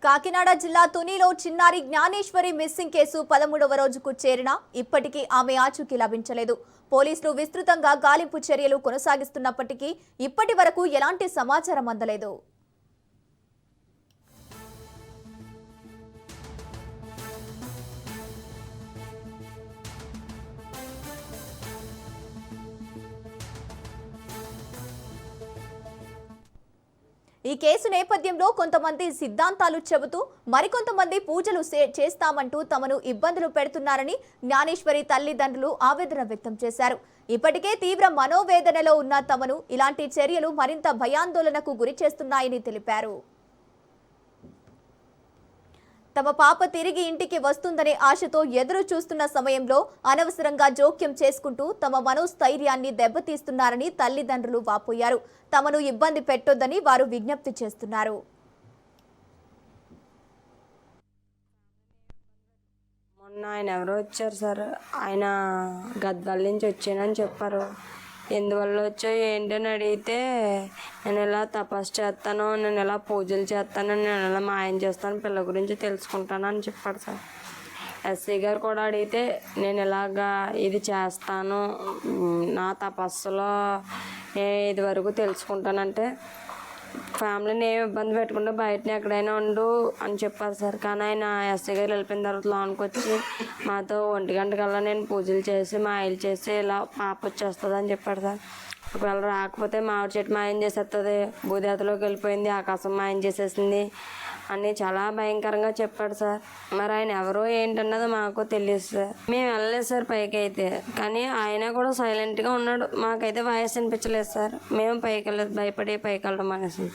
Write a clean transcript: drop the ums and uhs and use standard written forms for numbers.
కాకినాడ జిల్లా తునిలో చిన్నారి Gnaneshwari missing case 13వ రోజుకు చేరినా ఇప్పటికీ ఆమె ఆచూకీ లభించలేదు. పోలీసులు విస్తృతంగా గాలింపు చర్యలు కొనసాగిస్తున్నప్పటికీ ఇప్పటి వరకు ఎలాంటి సమాచారం అందలేదు. ఈ కేసు నేపథ్యంలో కొంతమంది సిద్ధాంతాలు చెబుతూ మరికొంతమంది పూజలు చేస్తామంటూ తమను ఇబ్బందులు పెడుతున్నారని జ్ఞానేశ్వరి తల్లిదండ్రులు ఆవేదన వ్యక్తం చేశారు. ఇప్పటికే తీవ్ర మనోవేదనలో ఉన్న తమను ఇలాంటి చర్యలు మరింత భయాందోళనకు గురి చేస్తున్నాయని తెలిపారు. తమ పాప తిరిగి ఇంటికి వస్తుందనే ఆశతో ఎదురు చూస్తున్న సమయంలో అనవసరంగా జోక్యం చేసుకుంటూ తమ మనోస్థైర్యాన్ని దెబ్బతీస్తున్నారని తల్లిదండ్రులు వాపోయారు. తమను ఇబ్బంది పెట్టొద్దని వారు విజ్ఞప్తి చేస్తున్నారు. మొన్న ఆయన ఎవరో వచ్చారు సార్, ఆయన గద్వాల నుంచి వచ్చానని చెప్పారు. ఎందువల్ల వచ్చో ఏంటని అడిగితే నేను ఇలా తపస్సు చేస్తాను, నేను ఇలా పూజలు చేస్తాను, నేను ఇలా మాయం చేస్తాను, పిల్ల గురించి తెలుసుకుంటాను అని చెప్పాడు సార్. ఎస్సీ గారు కూడా అడిగితే నేను ఇలాగా ఇది చేస్తాను, నా తపస్సులో ఇది వరకు తెలుసుకుంటానంటే ఫ్యామిలీని ఏమి ఇబ్బంది పెట్టుకుంటే బయటని ఎక్కడైనా ఉండు అని చెప్పారు సార్. కానీ ఆయన ఎస్ఐ గారు వెళ్ళిపోయిన తర్వాత లోనికి వచ్చి మాతో 1 గంట కల్లా నేను పూజలు చేసి మాయలు చేసి ఇలా పాప వచ్చేస్తుంది అని చెప్పాడు సార్. ఒకవేళ రాకపోతే మామిడి చెట్టు మాయం చేసేస్తుంది, భూదేవతలోకి వెళ్ళిపోయింది, ఆకాశం మాయం చేసేసింది అని చాలా భయంకరంగా చెప్పాడు సార్. మరి ఆయన ఎవరో ఏంటన్నది మాకు తెలియదు సార్. మేము వెళ్ళలేదు సార్ పైకి అయితే, కానీ ఆయన కూడా సైలెంట్గా ఉన్నాడు. మాకైతే వాయిస్ అనిపించలేదు సార్. మేము పైకి వెళ్ళలేదు, భయపడి పైకి వెళ్ళడం అనేసి.